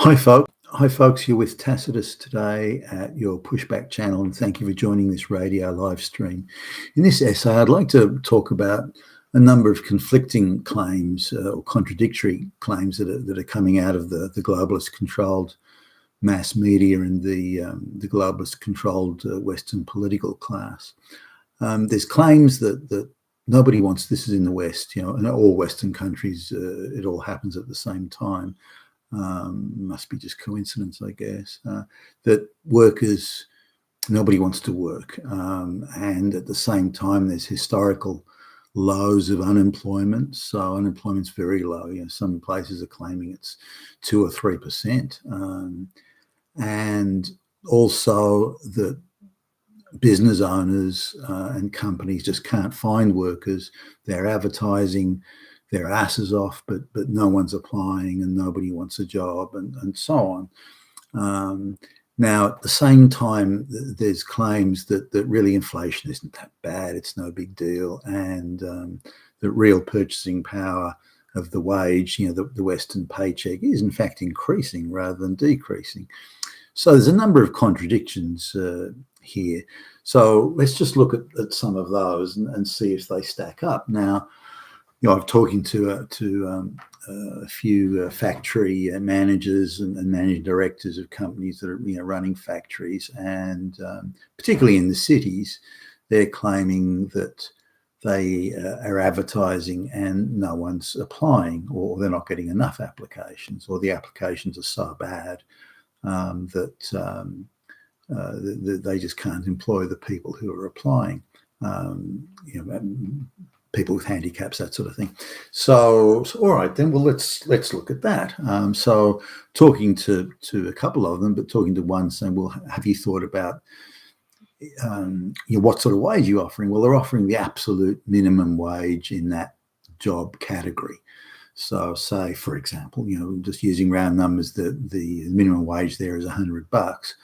Hi, folks. You're with Tacitus today at your Pushback channel, and thank you for joining this radio live stream. In this essay, I'd like to talk about a number of conflicting claims or contradictory claims that are coming out of the globalist-controlled mass media and the globalist-controlled Western political class. There's claims that nobody wants. This is in the West, in all Western countries, it all happens at the same time. Must be just coincidence, I guess, that workers, nobody wants to work. And at the same time, there's historical lows of unemployment. So unemployment's very low. Some places are claiming it's 2 or 3%. And also that business owners and companies just can't find workers. They're advertising their asses off, but no one's applying and nobody wants a job and so on. Now, at the same time, there's claims that really inflation isn't that bad, it's no big deal, and the real purchasing power of the wage, the Western paycheck, is in fact increasing rather than decreasing. So there's a number of contradictions here. So let's just look at some of those and see if they stack up. Now, I'm talking to a few factory managers and managing directors of companies that are running factories, and particularly in the cities, they're claiming that they are advertising and no one's applying, or they're not getting enough applications, or the applications are so bad that they just can't employ the people who are applying. People with handicaps, that sort of thing. So all right, then, well, let's look at that. So talking to a couple of them, but talking to one saying, well, have you thought about what sort of wage you're offering? Well, they're offering the absolute minimum wage in that job category. So say, for example, just using round numbers, the minimum wage there is $100.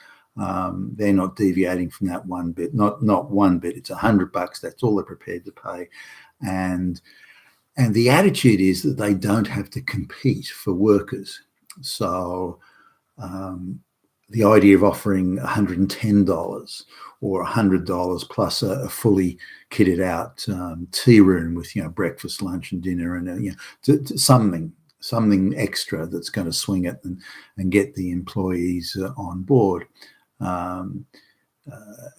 They're not deviating from that one bit, not one bit. It's $100. That's all they're prepared to pay. And the attitude is that they don't have to compete for workers. So the idea of offering $110 or $100 plus a fully kitted out tea room with breakfast, lunch, and dinner, and something extra that's going to swing it and get the employees on board.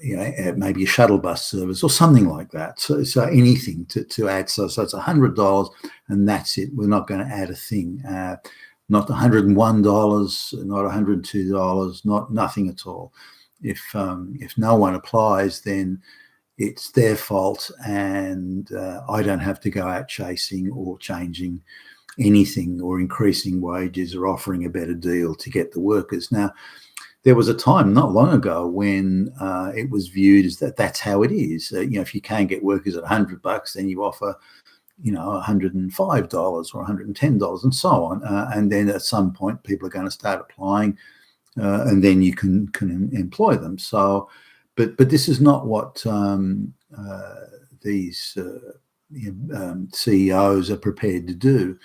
Maybe a shuttle bus service or something like that. So anything to add. So it's $100 and that's it. We're not going to add a thing. Not $101, not $102, nothing at all. If no one applies, then it's their fault, and I don't have to go out chasing or changing anything or increasing wages or offering a better deal to get the workers. Now, there was a time not long ago when it was viewed as that's how it is. If you can't get workers at $100, then you offer, $105 or $110 and so on. And then at some point, people are going to start applying, and then you can employ them. So, but this is not what these CEOs are prepared to do.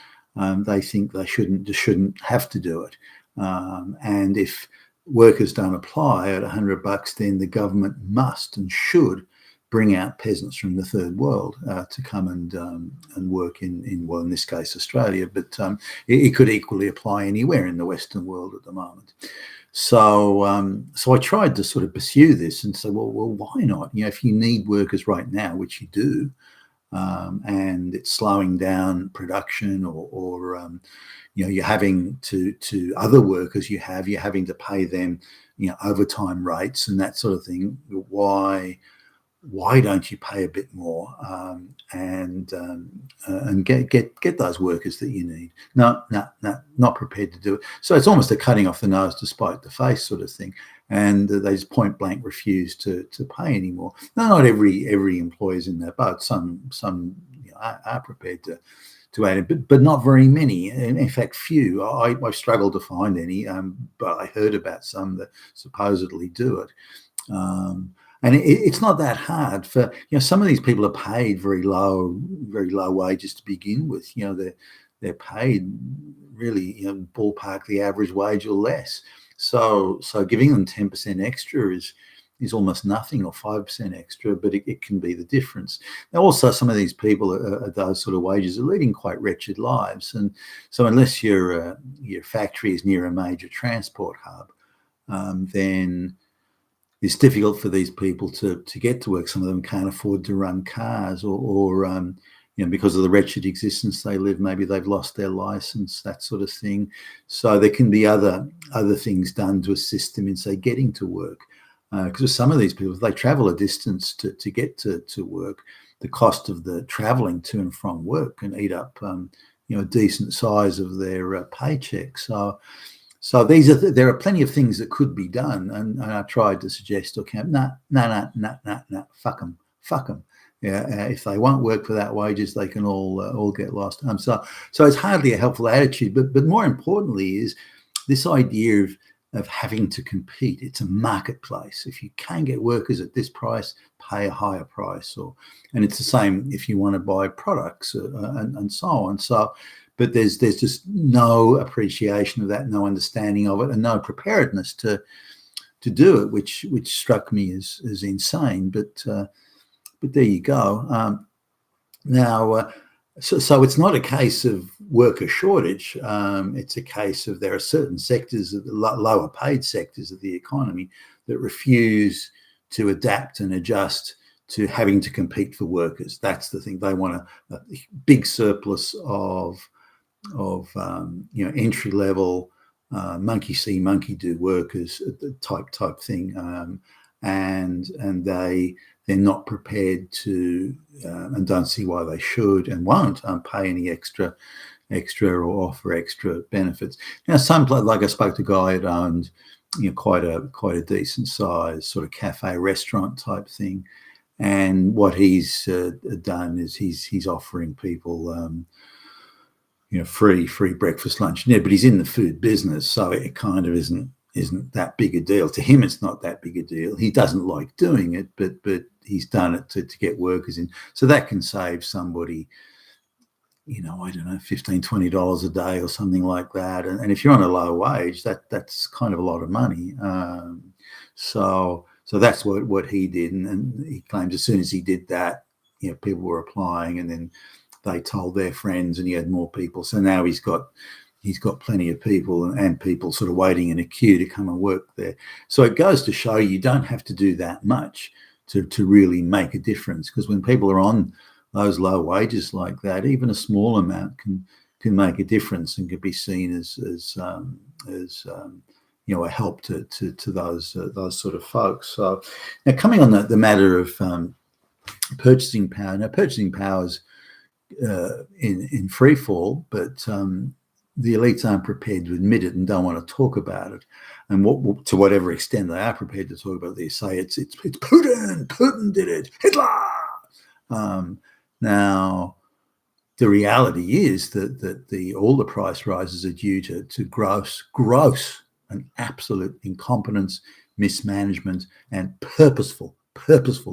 They think they shouldn't have to do it. And if workers don't apply at $100, then the government must and should bring out peasants from the third world to come and work in well, in this case, Australia, but it could equally apply anywhere in the Western world at the moment. So I tried to sort of pursue this and say, well, why not? If you need workers right now, which you do, and it's slowing down production, or you're having to other workers you're having to pay them overtime rates and that sort of thing. Why don't you pay a bit more and get those workers that you need? No, not prepared to do it. So it's almost a cutting off the nose to spite the face sort of thing, and they just point blank refuse to pay anymore. Now, not every employer is in that boat. Some are prepared to add it, but not very many. In fact, few. I struggled to find any, but I heard about some that supposedly do it. And it's not that hard for, some of these people are paid very low wages to begin with. they're paid really, ballpark the average wage or less. So giving them 10% extra is almost nothing, or 5% extra, but it can be the difference. Now, also, some of these people at those sort of wages are leading quite wretched lives, and so unless your factory is near a major transport hub, then it's difficult for these people to get to work. Some of them can't afford to run cars, or because of the wretched existence they live, maybe they've lost their license, that sort of thing. So there can be other things done to assist them in, say, getting to work. Because some of these people, if they travel a distance to get to work, the cost of the traveling to and from work can eat up, a decent size of their paycheck. So there are plenty of things that could be done, and I tried to suggest, okay, no, fuck them. Yeah, if they won't work for that wages, they can all get lost. So it's hardly a helpful attitude. But more importantly is this idea of having to compete. It's a marketplace. If you can get workers at this price, pay a higher price. And it's the same if you want to buy products and so on. But there's just no appreciation of that, no understanding of it, and no preparedness to do it, which struck me as insane. But there you go. Now, so it's not a case of worker shortage. It's a case of there are certain sectors, of the lower paid sectors of the economy, that refuse to adapt and adjust to having to compete for workers. That's the thing. They want a big surplus of entry level monkey see, monkey do workers type thing, and they're not prepared to, and don't see why they should and won't pay any extra or offer extra benefits. Now, like I spoke to a guy that owned, quite a decent size sort of cafe restaurant type thing, and what he's done is he's offering people free breakfast, lunch, but he's in the food business, so it kind of isn't that big a deal. To him, it's not that big a deal. He doesn't like doing it, but he's done it to get workers in. So that can save somebody, I don't know, $15, $20 a day or something like that. And if you're on a low wage, that's kind of a lot of money. So that's what he did. And he claims as soon as he did that, people were applying, and then they told their friends, and he had more people. So now he's got plenty of people and people sort of waiting in a queue to come and work there. So it goes to show you don't have to do that much to really make a difference, because when people are on those low wages like that, even a small amount can make a difference and can be seen as a help to those sort of folks. So now, coming on the matter of purchasing power. Now, purchasing power is in free fall, but the elites aren't prepared to admit it and don't want to talk about it. And to whatever extent they are prepared to talk about it, they say it's Putin. Putin did it. Hitler. Now, the reality is that all the price rises are due to gross and absolute incompetence, mismanagement, and purposeful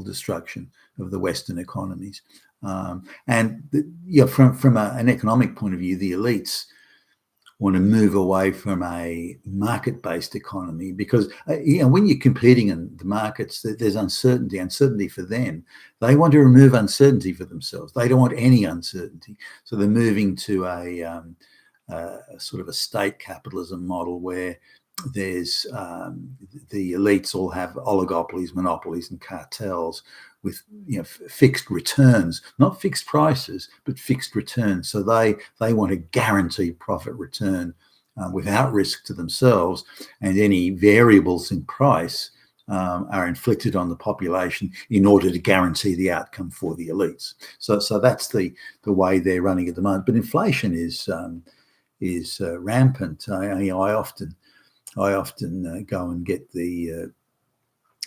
destruction of the Western economies. From an economic point of view, the elites want to move away from a market-based economy, because when you're competing in the markets, there's uncertainty for them. They want to remove uncertainty for themselves. They don't want any uncertainty, so they're moving to a sort of a state capitalism model where there's the elites all have oligopolies, monopolies, and cartels with fixed returns, not fixed prices, but fixed returns. So they want a guaranteed profit return without risk to themselves, and any variables in price are inflicted on the population in order to guarantee the outcome for the elites. So that's the way they're running at the moment. But inflation is rampant. I often go and get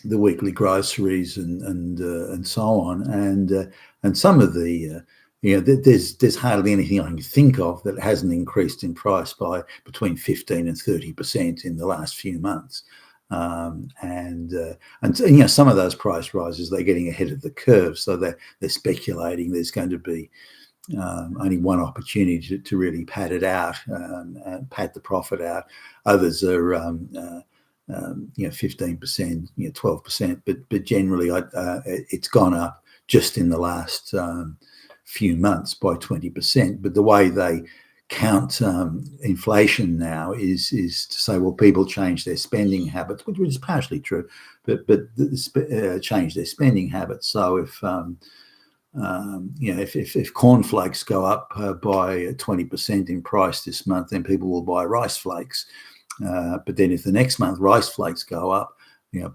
the weekly groceries and so on, and some of the there's hardly anything I can think of that hasn't increased in price by between 15 and 30% in the last few months, and some of those price rises, they're getting ahead of the curve, so they're speculating there's going to be only one opportunity to really pad it out, pad the profit out. Others are 15%, 12%, but generally it's gone up just in the last few months by 20%. But the way they count inflation now is to say, well, people change their spending habits, which is partially true, but change their spending habits. So if cornflakes go up by 20% in price this month, then people will buy rice flakes. But then if the next month rice flakes go up,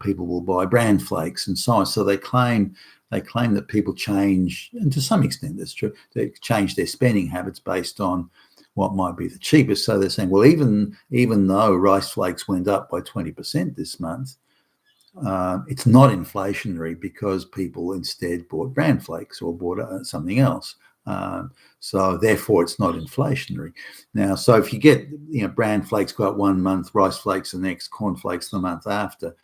people will buy bran flakes and so on. So they claim that people change, and to some extent that's true, they change their spending habits based on what might be the cheapest. So they're saying, well, even though rice flakes went up by 20% this month, it's not inflationary because people instead bought bran flakes or bought something else. So therefore, it's not inflationary. Now, so if you get bran flakes go up one month, rice flakes the next, corn flakes the month after,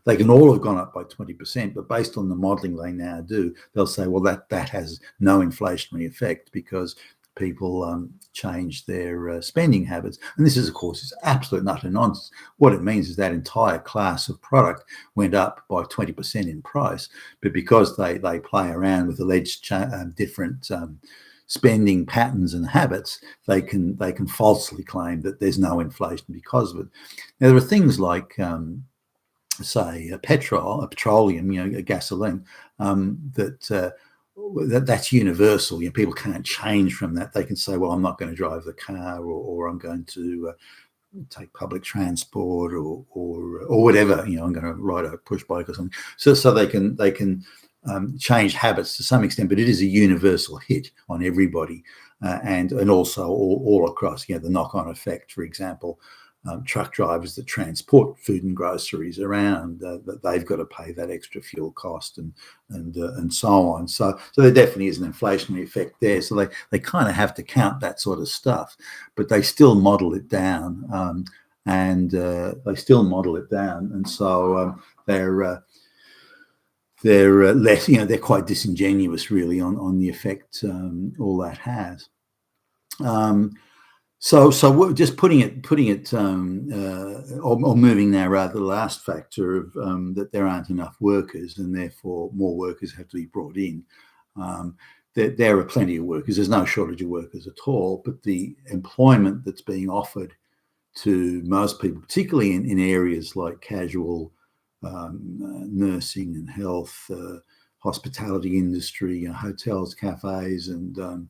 they can all have gone up by 20%. But based on the modelling they now do, they'll say, well, that has no inflationary effect because people change their spending habits. And this is, of course, is absolute utter nonsense. What it means is that entire class of product went up by 20% in price, but because they play around with alleged different spending patterns and habits, they can falsely claim that there's no inflation because of it. Now, there are things like say petroleum, gasoline, that's universal. People can't change from that. They can say, well, I'm not going to drive the car, or I'm going to take public transport, or whatever. I'm going to ride a push bike or something. So they can change habits to some extent, but it is a universal hit on everybody, and also all across. The knock-on effect, for example. Truck drivers that transport food and groceries around, that they've got to pay that extra fuel cost and so on. So there definitely is an inflationary effect there. So they kind of have to count that sort of stuff, but they still model it down, and so they're less. They're quite disingenuous, really, on the effect all that has. So we're just putting it, or moving now rather, the last factor of that there aren't enough workers, and therefore more workers have to be brought in. There are plenty of workers. There's no shortage of workers at all, but the employment that's being offered to most people, particularly in areas like casual nursing and health, hospitality industry, hotels, cafes, and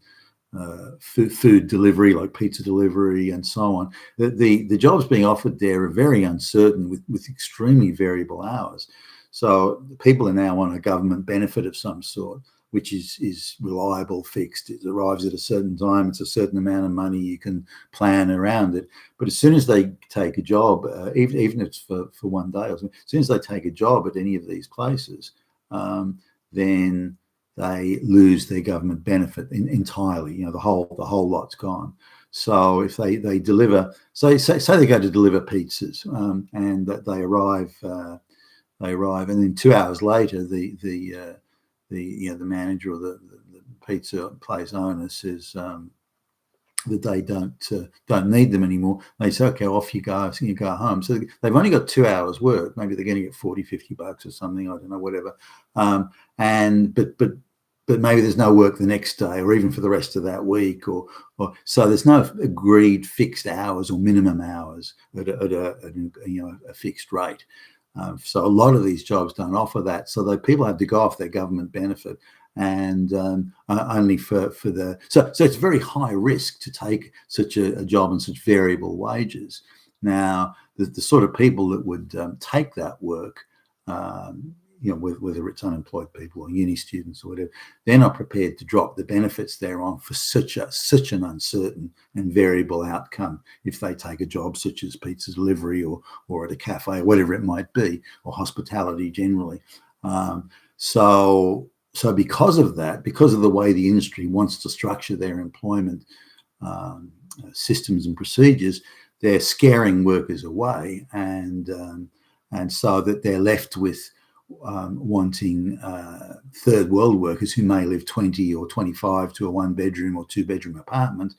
food delivery, like pizza delivery and so on. The jobs being offered there are very uncertain, with extremely variable hours. So people are now on a government benefit of some sort, which is reliable, fixed. It arrives at a certain time. It's a certain amount of money. You can plan around it. But as soon as they take a job, even if it's for one day or something, as soon as they take a job at any of these places, then they lose their government benefit entirely. The whole lot's gone. So if they deliver, say they go to deliver pizzas, and that they arrive, and then 2 hours later, the manager or the pizza place owner says that they don't need them anymore. They say, okay, off you go. So you go home. So they've only got 2 hours work. Maybe they're going to get $40-50 or something. I don't know, whatever. But maybe there's no work the next day, or even for the rest of that week, or so there's no agreed fixed hours or minimum hours at a fixed rate. So a lot of these jobs don't offer that. So people have to go off their government benefit, and only for the so it's very high risk to take such a job and such variable wages. Now the sort of people that would take that work, whether it's unemployed people or uni students or whatever, they're not prepared to drop the benefits they're on for such an uncertain and variable outcome if they take a job such as pizza delivery or at a cafe, or whatever it might be, or hospitality generally. So because of that, because of the way the industry wants to structure their employment systems and procedures, they're scaring workers away, and so that they're left with wanting third world workers who may live 20 or 25 to a 1-bedroom or 2-bedroom apartment.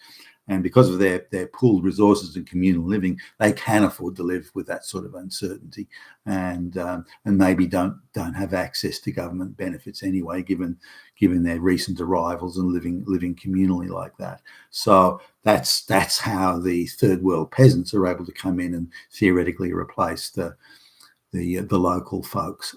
And because of their pooled resources and communal living, they can afford to live with that sort of uncertainty, and maybe don't have access to government benefits anyway, given their recent arrivals and living communally like that. So that's how the third world peasants are able to come in and theoretically replace the local folks.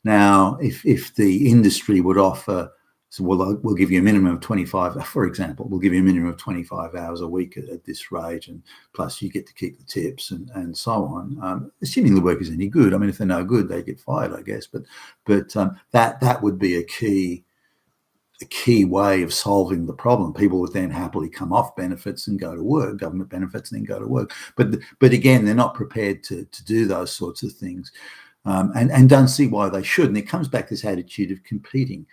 Now, if the industry would offer, so we'll give you a minimum of 25, for example, we'll give you a minimum of 25 hours a week at this rate, and plus you get to keep the tips and so on, assuming the work is any good. I mean, if they're no good, they get fired, I guess. But that would be a key way of solving the problem. People would then happily come off benefits and go to work, government benefits, and then go to work. But again, they're not prepared to do those sorts of things, and don't see why they should. And it comes back to this attitude of competing.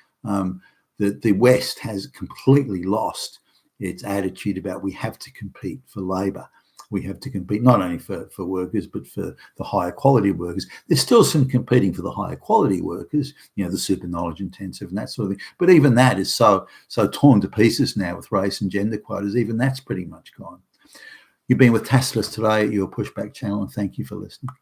The West has completely lost its attitude about we have to compete for labour. We have to compete not only for workers, but for the higher quality workers. There's still some competing for the higher quality workers, the super knowledge intensive and that sort of thing. But even that is so torn to pieces now with race and gender quotas. Even that's pretty much gone. You've been with Tacitus today at your Pushback channel, and thank you for listening.